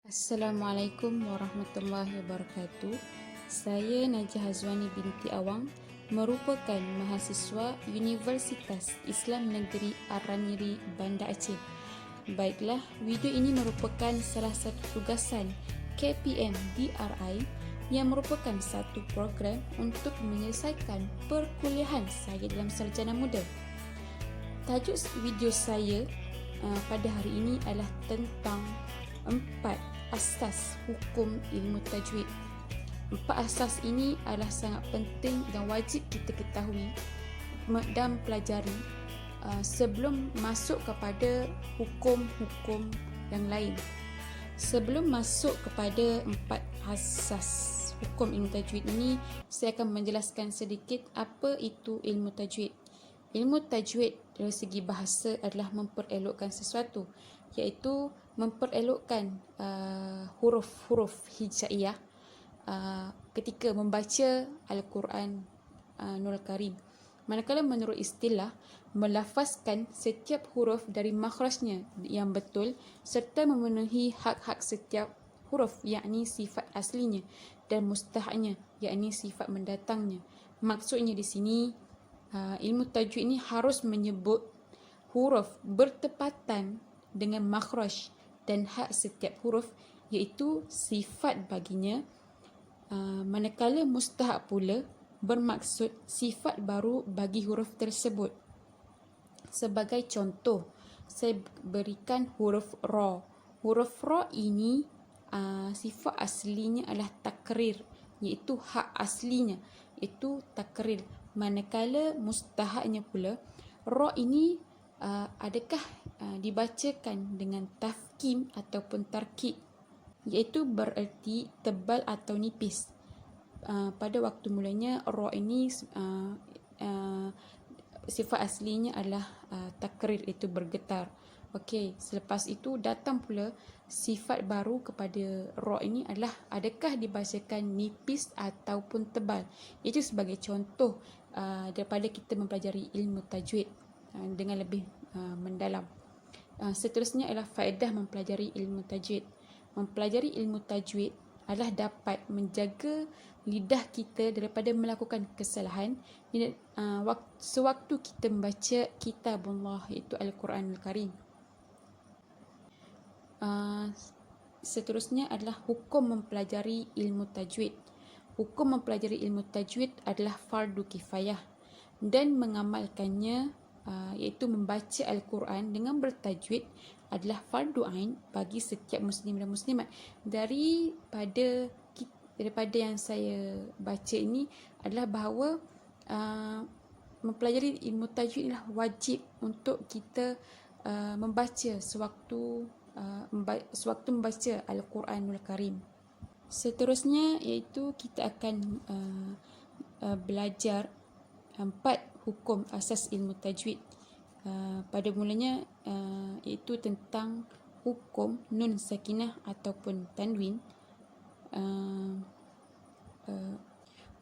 Assalamualaikum warahmatullahi wabarakatuh. Saya Najah Hazwani binti Awang, merupakan mahasiswa Universitas Islam Negeri Aranyeri, Banda Aceh. Baiklah, video ini merupakan salah satu tugasan KPM DRI yang merupakan satu program untuk menyelesaikan perkuliahan saya dalam sarjana muda. Tajuk video saya pada hari ini adalah tentang 4 asas hukum ilmu tajwid. 4 asas ini adalah sangat penting dan wajib kita ketahui dan pelajari sebelum masuk kepada hukum-hukum yang lain. Sebelum masuk kepada 4 asas hukum ilmu tajwid ini, saya akan menjelaskan sedikit apa itu ilmu tajwid. Ilmu tajwid dari segi bahasa adalah memperelokkan sesuatu, iaitu memperelokkan huruf-huruf hijaiyah ketika membaca Al-Quran Nurul Karim. Manakala menurut istilah, melafazkan setiap huruf dari makhrajnya yang betul serta memenuhi hak-hak setiap huruf, yakni sifat aslinya, dan mustahaknya, yakni sifat mendatangnya. Maksudnya di sini, ilmu tajwid ini harus menyebut huruf bertepatan dengan makhraj dan hak setiap huruf, iaitu sifat baginya. Manakala mustahak pula bermaksud sifat baru bagi huruf tersebut. Sebagai contoh, saya berikan huruf ra. Huruf ra ini sifat aslinya adalah takrir, iaitu hak aslinya, iaitu takrir. Manakala mustahaknya pula, ra ini adakah dibacakan dengan tafkim ataupun tarkib, iaitu bererti tebal atau nipis. Pada waktu mulanya ra ini sifat aslinya adalah takrir, itu bergetar. Okey, selepas itu datang pula sifat baru kepada ra ini adalah adakah dibacakan nipis ataupun tebal. Itu sebagai contoh daripada kita mempelajari ilmu tajwid dengan lebih mendalam. Seterusnya adalah faedah mempelajari ilmu tajwid. Mempelajari ilmu tajwid adalah dapat menjaga lidah kita daripada melakukan kesalahan sewaktu kita membaca kitabullah, iaitu Al-Quran Al-Karim. Seterusnya adalah hukum mempelajari ilmu tajwid. Hukum mempelajari ilmu tajwid adalah fardu kifayah, dan mengamalkannya iaitu membaca Al-Quran dengan bertajwid adalah fardu ain bagi setiap muslim dan muslimat. Daripada yang saya baca ini adalah bahawa mempelajari ilmu tajwid adalah wajib untuk kita membaca sewaktu membaca Al-Quranul Karim. Seterusnya iaitu kita akan belajar 4 hukum asas ilmu tajwid. Pada mulanya iaitu tentang hukum nun sakinah ataupun tanwin.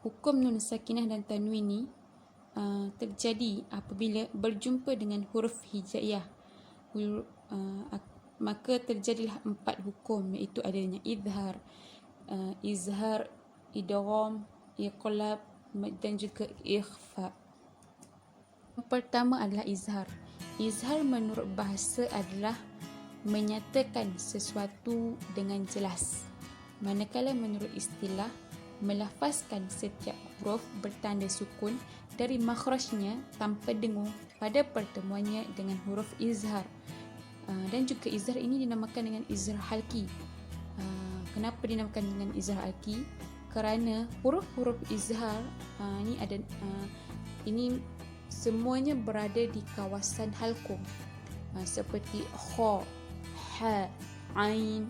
Hukum nun sakinah dan tanwin ni terjadi apabila berjumpa dengan huruf hijaiyah. Maka terjadilah 4 hukum, iaitu adanya izhar, idgham, iqlab dan juga ikhfa. Yang pertama adalah izhar. Izhar menurut bahasa adalah menyatakan sesuatu dengan jelas. Manakala menurut istilah, melafazkan setiap huruf bertanda sukun dari makhrajnya tanpa dengung pada pertemuannya dengan huruf izhar. Dan juga izhar ini dinamakan dengan izhar halki. Kenapa dinamakan dengan izhar halki? Kerana huruf-huruf izhar ini semuanya berada di kawasan halkum, seperti kha, ha, ain,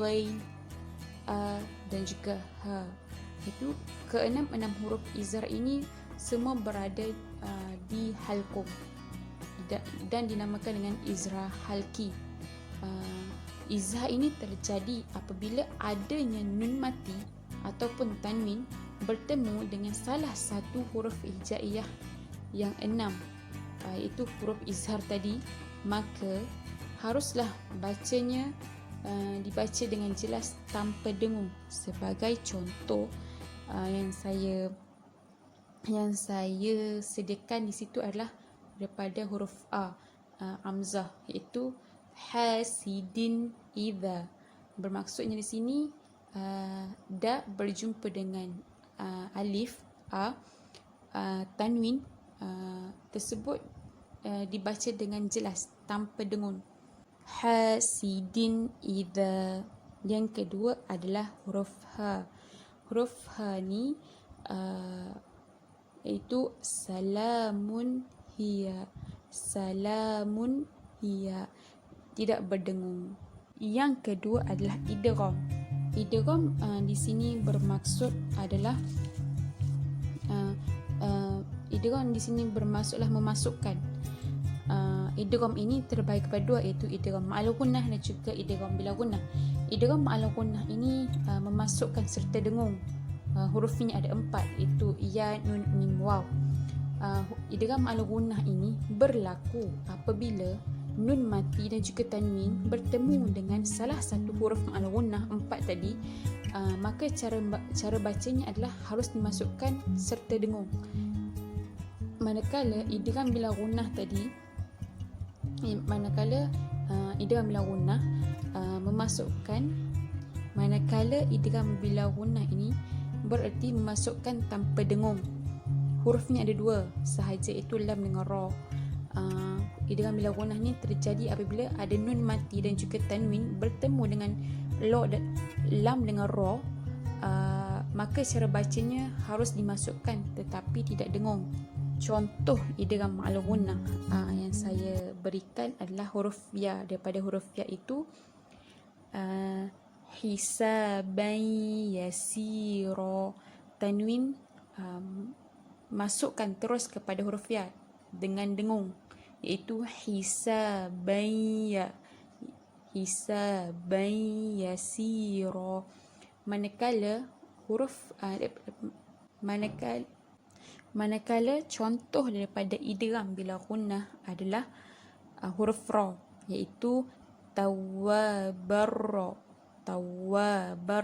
ghain, dan juga ha. Itu keenam huruf izhar ini semua berada di halkum dan dinamakan dengan izhar halki. Izhar ini terjadi apabila adanya nun mati ataupun tanwin bertemu dengan salah satu huruf hijaiyah yang 6, iaitu huruf izhar tadi, maka haruslah bacanya dibaca dengan jelas tanpa dengung. Sebagai contoh, yang saya sediakan di situ adalah daripada huruf A, Hamzah, iaitu hasidin idza. Bermaksudnya di sini da berjumpa dengan alif A, tanwin tersebut dibaca dengan jelas tanpa dengung. Hasidin idza. Yang kedua adalah huruf H. Huruf H ni iaitu salamun hiya. Salamun hiya, tidak berdengung. Yang kedua adalah idgham. Idgham di sini bermaksud adalah idgham di sini bermaksudlah memasukkan. Idgham ini terbagi kepada dua, iaitu idgham ma'al gunnah dan juga idgham bila gunnah. Idgham ma'al gunnah ini memasukkan serta dengung. Hurufnya ada 4, iaitu ya, nun, mim, waw. Idgham ma'al gunnah ini berlaku apabila nun mati dan juga tanwin bertemu dengan salah satu huruf ma'al gunnah 4 tadi, maka cara bacanya adalah harus dimasukkan serta dengung. Manakala idgham bila gunnah tadi, idgham bila gunnah memasukkan, manakala idgham bila gunnah ini bererti memasukkan tanpa dengung. Hurufnya ada 2 sahaja, iaitu lam dengan ra. Idgham bila gunnah ni terjadi apabila ada nun mati dan juga tanwin bertemu dengan lam dengan ra, maka cara bacanya harus dimasukkan tetapi tidak dengung. Contoh idgham ma'al gunnah yang saya berikan adalah huruf ya. Daripada huruf ya itu hisaban yasira, tanwin masukkan terus kepada huruf ya dengan dengung, iaitu hisaban yasira. Manakala contoh daripada idgham bila gunnah adalah huruf ra, iaitu tawwabar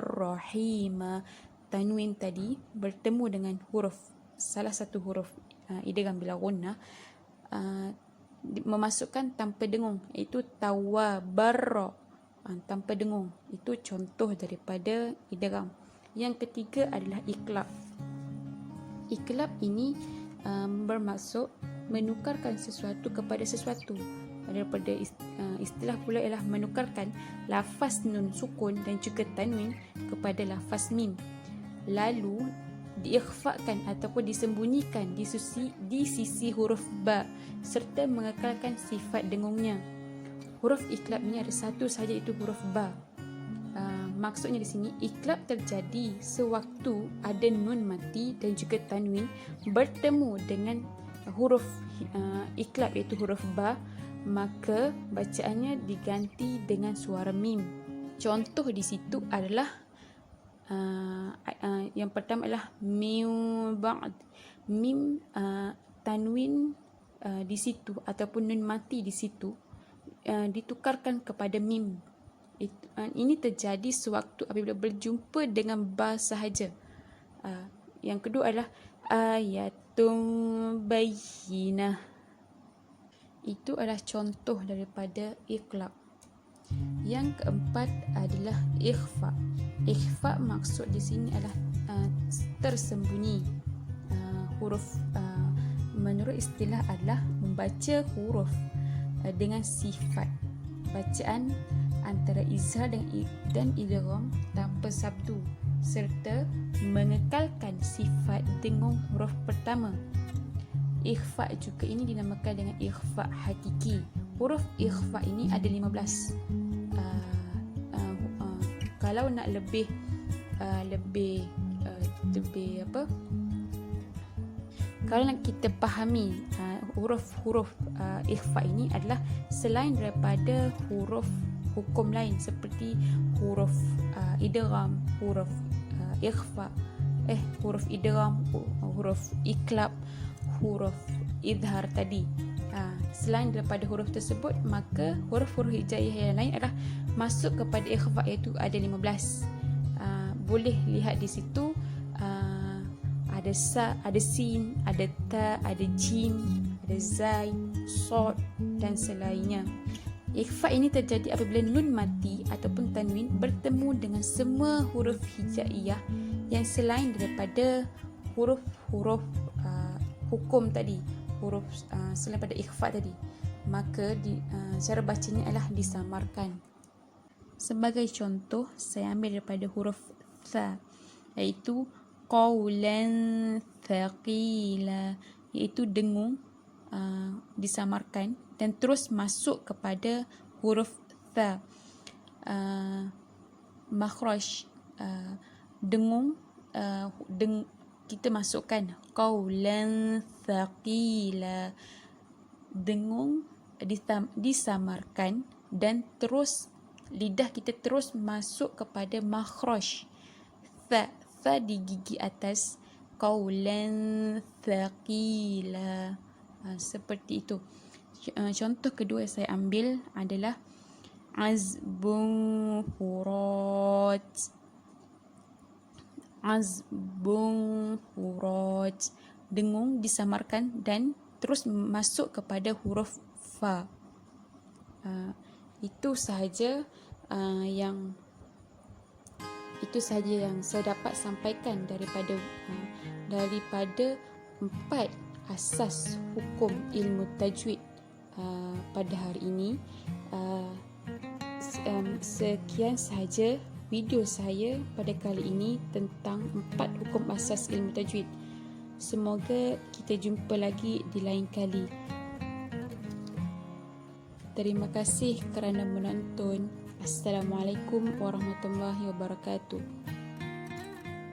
rahima. Tanwin tadi bertemu dengan salah satu huruf idgham bila gunnah, memasukkan tanpa dengung, iaitu tawwabar, tanpa dengung. Itu contoh daripada idgham. Yang ketiga adalah iqlab. Iqlab ini bermaksud menukarkan sesuatu kepada sesuatu. Daripada istilah pula ialah menukarkan lafaz nun sukun dan juga tanwin kepada lafaz mim, lalu diikhfakan ataupun disembunyikan di sisi huruf ba serta mengekalkan sifat dengungnya. Huruf iqlab ini ada satu sahaja, iaitu huruf ba. Maksudnya di sini iqlab terjadi sewaktu ada nun mati dan juga tanwin bertemu dengan huruf iqlab, iaitu huruf ba, maka bacaannya diganti dengan suara mim. Contoh di situ adalah yang pertama adalah min ba'd. Mim tanwin di situ ataupun nun mati di situ ditukarkan kepada mim. Ini terjadi sewaktu apabila berjumpa dengan ba sahaja. Yang kedua adalah ayatun bayyinah. Itu adalah contoh daripada iqlab. Yang keempat adalah ikhfa. Ikhfa maksud di sini adalah tersembunyi. Huruf menurut istilah adalah membaca huruf dengan sifat bacaan antara izhar dan idgham tanpa sabdu serta mengekalkan sifat dengung huruf pertama. Ikhfa juga ini dinamakan dengan ikhfa hakiki. Huruf ikhfa ini ada 15. Kalau nak lebih kalau nak kita fahami huruf-huruf ikhfa ini adalah selain daripada huruf hukum lain seperti huruf idgham, huruf ikhfa, huruf idgham, huruf iqlab, huruf izhar tadi. selain daripada huruf tersebut, maka huruf-huruf hijaiyah yang lain adalah masuk kepada ikhfa, iaitu ada 15. Boleh lihat di situ ada sa, ada sin, ada ta, ada jim, ada zai, sod dan selainnya. Ikhfa ini terjadi apabila nun mati ataupun tanwin bertemu dengan semua huruf hijaiyah yang selain daripada huruf-huruf hukum tadi, huruf selain pada ikhfa tadi, maka cara bacanya adalah disamarkan. Sebagai contoh, saya ambil daripada huruf tha, iaitu qawlan thaqila, iaitu dengung disamarkan dan terus masuk kepada huruf tha. Makhraj dengung, kita masukkan qawlan thaqila, dengung disamarkan dan terus lidah kita terus masuk kepada makhraj tha di gigi atas, qawlan thaqila. Seperti itu. Contoh kedua yang saya ambil adalah azbun furat. Azbun furat, dengung disamarkan dan terus masuk kepada huruf fa. Itu sahaja yang saya dapat sampaikan daripada 4 asas hukum ilmu tajwid pada hari ini. Sekian sahaja video saya pada kali ini tentang 4 hukum asas ilmu tajwid. Semoga kita jumpa lagi di lain kali. Terima kasih kerana menonton. Assalamualaikum warahmatullahi wabarakatuh.